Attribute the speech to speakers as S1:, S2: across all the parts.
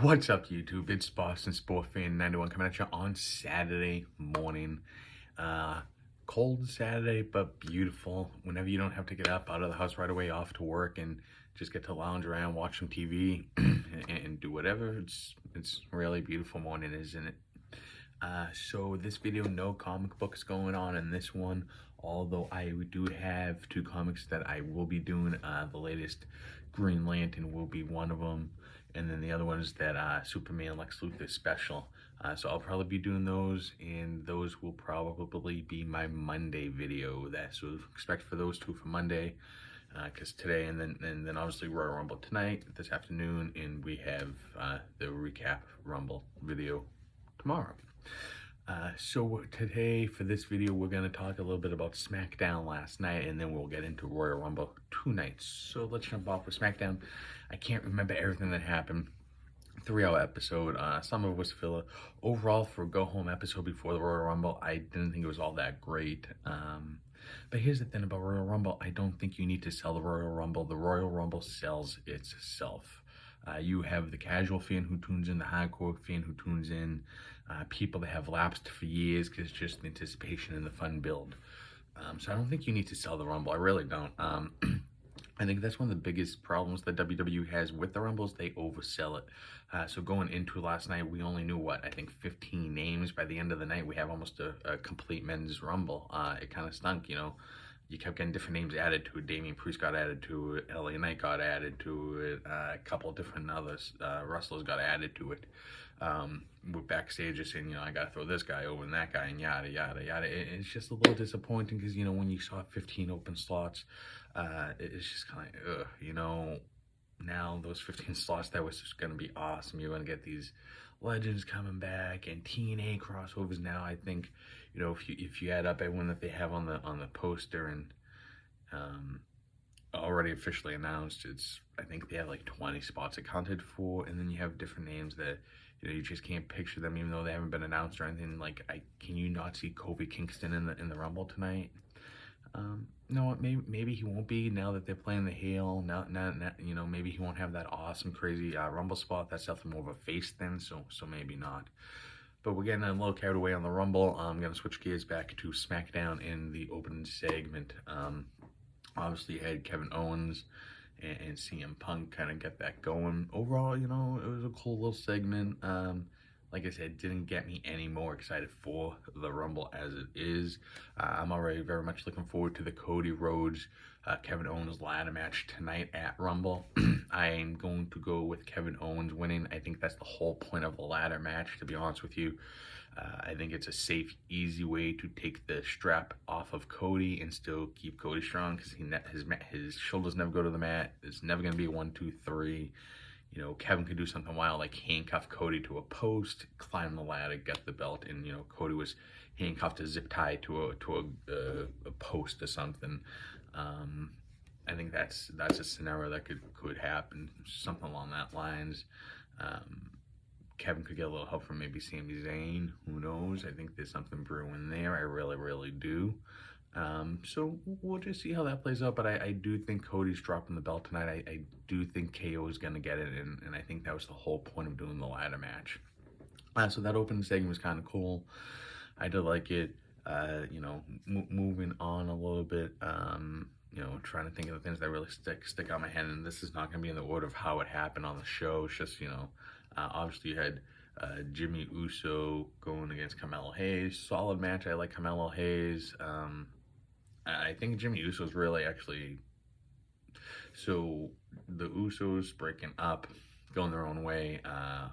S1: What's up, YouTube? It's Boston Sport Fan 91 coming at you on Saturday morning. Uh, Cold Saturday, but beautiful. Whenever you don't have to get up out of the house right away, off to work, and just get to lounge around, watch some TV, and do whatever. It's really beautiful morning, isn't it? So this video, no comic books going on in this one, although I do have two comics that I will be doing. The latest Green Lantern will be one of them, and then the other one is that Superman Lex Luthor special. So I'll probably be doing those, and those will probably be my Monday video. So expect for those two for Monday, because today and then obviously Royal Rumble tonight, this afternoon, and we have the recap Rumble video tomorrow. So today for this video, we're going to talk a little bit about Smackdown last night, and then we'll get into Royal Rumble tonight. So let's jump off with Smackdown. I can't remember everything that happened. 3-hour episode. Some of it was filler. Overall, for a go-home episode before the Royal Rumble, I didn't think it was all that great. But here's the thing about Royal Rumble. I don't think you need to sell the Royal Rumble. The Royal Rumble sells itself. You have the casual fan who tunes in, the hardcore fan who tunes in, people that have lapsed for years because it's just the anticipation and the fun build. So I don't think you need to sell the Rumble. I really don't. I think that's one of the biggest problems that WWE has with the Rumbles. They oversell it. So going into last night, we only knew, I think 15 names. By the end of the night, we have almost a complete men's Rumble. It kind of stunk, You kept getting different names added to it. Damian Priest got added to it. LA Knight got added to it. A couple of different others wrestlers got added to it. We're backstage just saying, I got to throw this guy over and that guy and yada, yada, yada. It's just a little disappointing because, when you saw 15 open slots, it's just kind of, now those 15 slots, that was just going to be awesome. You're going to get these legends coming back and TNA crossovers now. I think, if you add up everyone that they have on the poster and already officially announced, I think they have like 20 spots accounted for, and then you have different names that you just can't picture them even though they haven't been announced or anything. Like, can you not see Kofi Kingston in the Rumble tonight? No, maybe he won't be now that they're playing the heel. Now, maybe he won't have that awesome, crazy Rumble spot. That's definitely more of a face thing, so maybe not. But we're getting a little carried away on the Rumble. I'm going to switch gears back to SmackDown in the opening segment. Obviously, you had Kevin Owens and CM Punk kind of get that going. Overall, it was a cool little segment. Like I said, didn't get me any more excited for the Rumble as it is. I'm already very much looking forward to the Cody Rhodes, Kevin Owens ladder match tonight at Rumble. I am going to go with Kevin Owens winning. I think that's the whole point of the ladder match, to be honest with you. I think it's a safe, easy way to take the strap off of Cody and still keep Cody strong because his shoulders never go to the mat. It's never going to be a 1, 2, 3. Kevin could do something wild like handcuff Cody to a post, climb the ladder, get the belt, and Cody was handcuffed to zip tie to a post or something. I think that's a scenario that could happen, something along that lines. Kevin could get a little help from maybe Sami Zayn. Who knows? I think there's something brewing there. I really, really do. So we'll just see how that plays out. But I do think Cody's dropping the belt tonight. I do think KO is going to get it. And I think that was the whole point of doing the ladder match. So that opening segment was kind of cool. I did like it. Moving on a little bit. Trying to think of the things that really stick on my head. And this is not going to be in the order of how it happened on the show. It's just, obviously you had Jimmy Uso going against Carmelo Hayes. Solid match. I like Carmelo Hayes. I think Jimmy Uso's really actually... So the Usos breaking up, going their own way.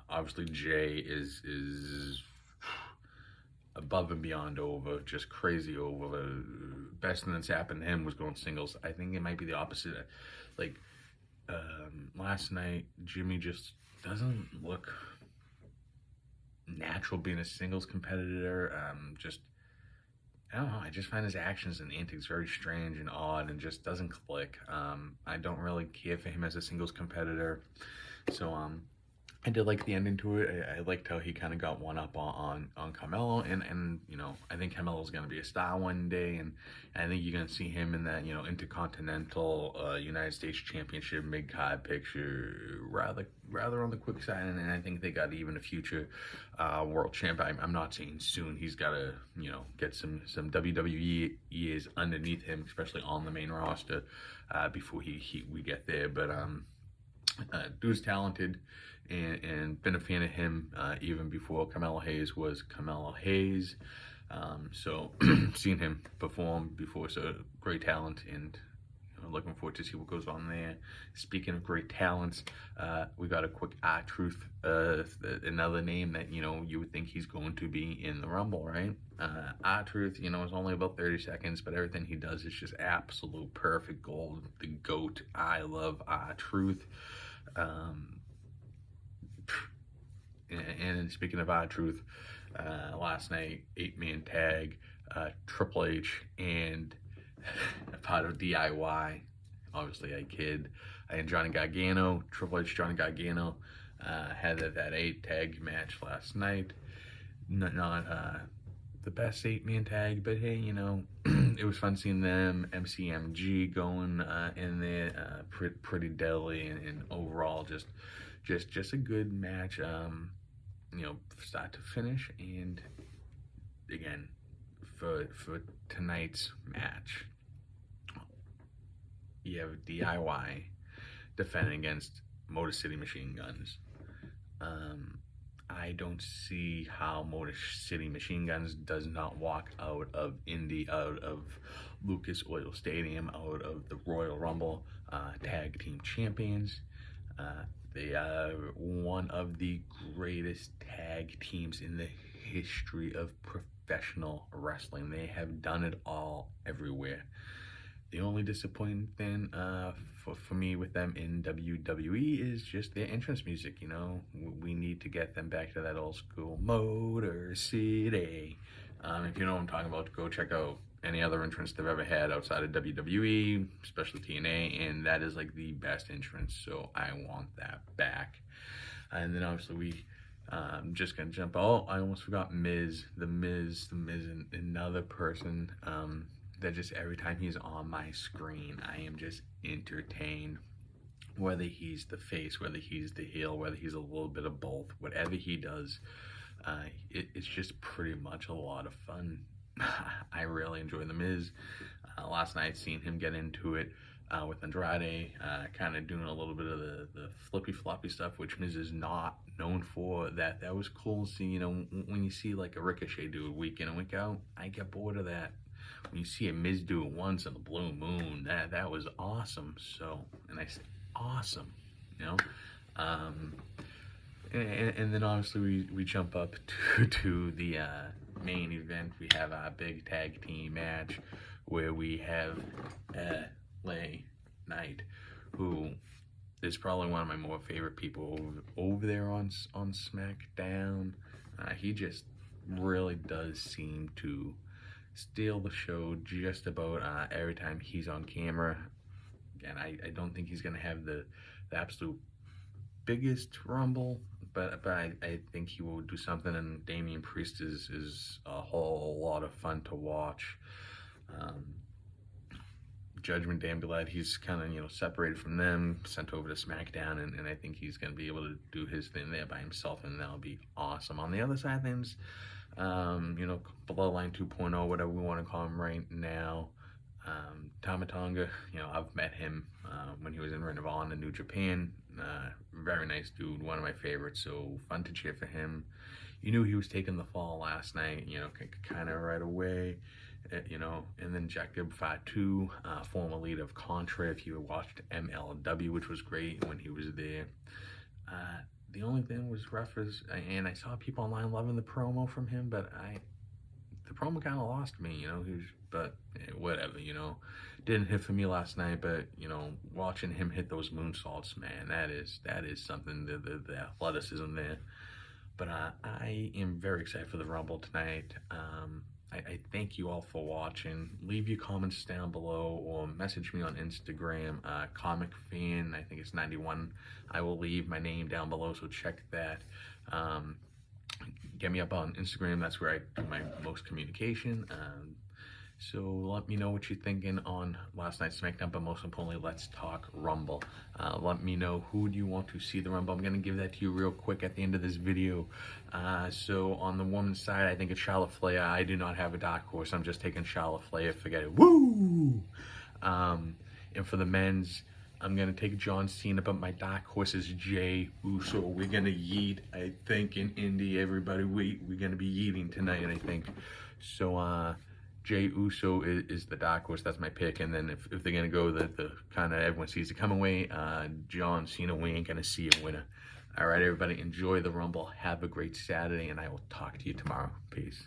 S1: Obviously Jay is above and beyond over, just crazy over. Best thing that's happened to him was going singles. I think it might be the opposite. Like, last night, Jimmy just doesn't look natural being a singles competitor. I don't know, I just find his actions and antics very strange and odd and just doesn't click. I don't really care for him as a singles competitor. So, I did like the ending to it. I liked how he kind of got one up on Carmelo, and I think Carmelo's gonna be a star one day, and I think you're gonna see him in that Intercontinental United States Championship mid card picture, rather on the quick side, and I think they got even a future world champ. I'm not saying soon. He's got to get some WWE years underneath him, especially on the main roster, before we get there, but dude's talented, and been a fan of him even before Carmelo Hayes was Carmelo Hayes. So seen him perform before, so great talent, and looking forward to see what goes on there. Speaking of great talents, we got a quick R-Truth, another name that you would think he's going to be in the Rumble, right? R-Truth, is only about 30 seconds, but everything he does is just absolute perfect gold. The GOAT. I love R-Truth. And speaking of R-Truth, last night, 8-man tag, Triple H and a part of DIY. Obviously, I kid. And Johnny Gargano, Triple H, Johnny Gargano, had that 8 tag match last night. Not the best 8-man tag, but hey, it was fun seeing them. MCMG going in there, pretty deadly, and overall just a good match. Start to finish, and again, for tonight's match, you have DIY defending against Motor City Machine Guns. I don't see how Motor City Machine Guns does not walk out of Indy, out of Lucas Oil Stadium, out of the Royal Rumble tag team champions. They are one of the greatest tag teams in the history of professional wrestling. They have done it all everywhere. The only disappointing thing for me with them in WWE is just their entrance music. We need to get them back to that old school Motor City. If you know what I'm talking about, go check out any other entrance they've ever had outside of WWE, especially TNA, and that is like the best entrance, so I want that back. And then obviously we just gonna jump out. I almost forgot Miz, and another person that just every time he's on my screen, I am just entertained. Whether he's the face, whether he's the heel, whether he's a little bit of both, whatever he does, it's just pretty much a lot of fun. I really enjoy The Miz. Last night, seeing him get into it with Andrade, kind of doing a little bit of the flippy-floppy stuff, which Miz is not known for. That was cool to see. When you see like a Ricochet do it week in and week out, I get bored of that. When you see a Miz do it once on the Blue Moon, that was awesome. So, and I said awesome, and then obviously we jump up to the main event. We have our big tag team match where we have LA Knight, who is probably one of my more favorite people over there on Smackdown. He just really does seem to steal the show just about every time he's on camera. Again, I don't think he's going to have the absolute biggest Rumble, but I think he will do something, and Damian Priest is a whole lot of fun to watch. Judgment Day, I'm glad he's kind of separated from them, sent over to SmackDown, and I think he's going to be able to do his thing there by himself, and that'll be awesome. On the other side of things, Bloodline 2.0, whatever we want to call him right now, Tama Tonga, I've met him when he was in Ring of Honor in New Japan. Very nice dude, one of my favorites, so fun to cheer for him. You knew he was taking the fall last night, kind of right away, and then Jacob Fatu, former leader of Contra, if you watched MLW, which was great when he was there. The only thing was rough and I saw people online loving the promo from him, but the promo kind of lost me, but whatever, didn't hit for me last night, but watching him hit those moonsaults, man, that is something, the athleticism there. But I am very excited for the Rumble tonight. I thank you all for watching. Leave your comments down below or message me on Instagram, Comic Fan, I think it's 91. I will leave my name down below, so check that. Get me up on Instagram, that's where I do my most communication. So let me know what you're thinking on last night's Smackdown, but most importantly, let's talk Rumble. Let me know who do you want to see the Rumble. I'm going to give that to you real quick at the end of this video. So on the women's side, I think it's Charlotte Flair. I do not have a dark horse. I'm just taking Charlotte Flair. Forget it. Woo! And for the men's, I'm going to take John Cena, but my dark horse is Jey Uso. We're going to yeet, I think, in Indy, everybody. We're going to be yeeting tonight, I think. So, Jey Uso is the dark horse. That's my pick. And then if they're going to go the kind of everyone sees it coming way, John Cena, we ain't going to see a winner. All right, everybody, enjoy the Rumble. Have a great Saturday, and I will talk to you tomorrow. Peace.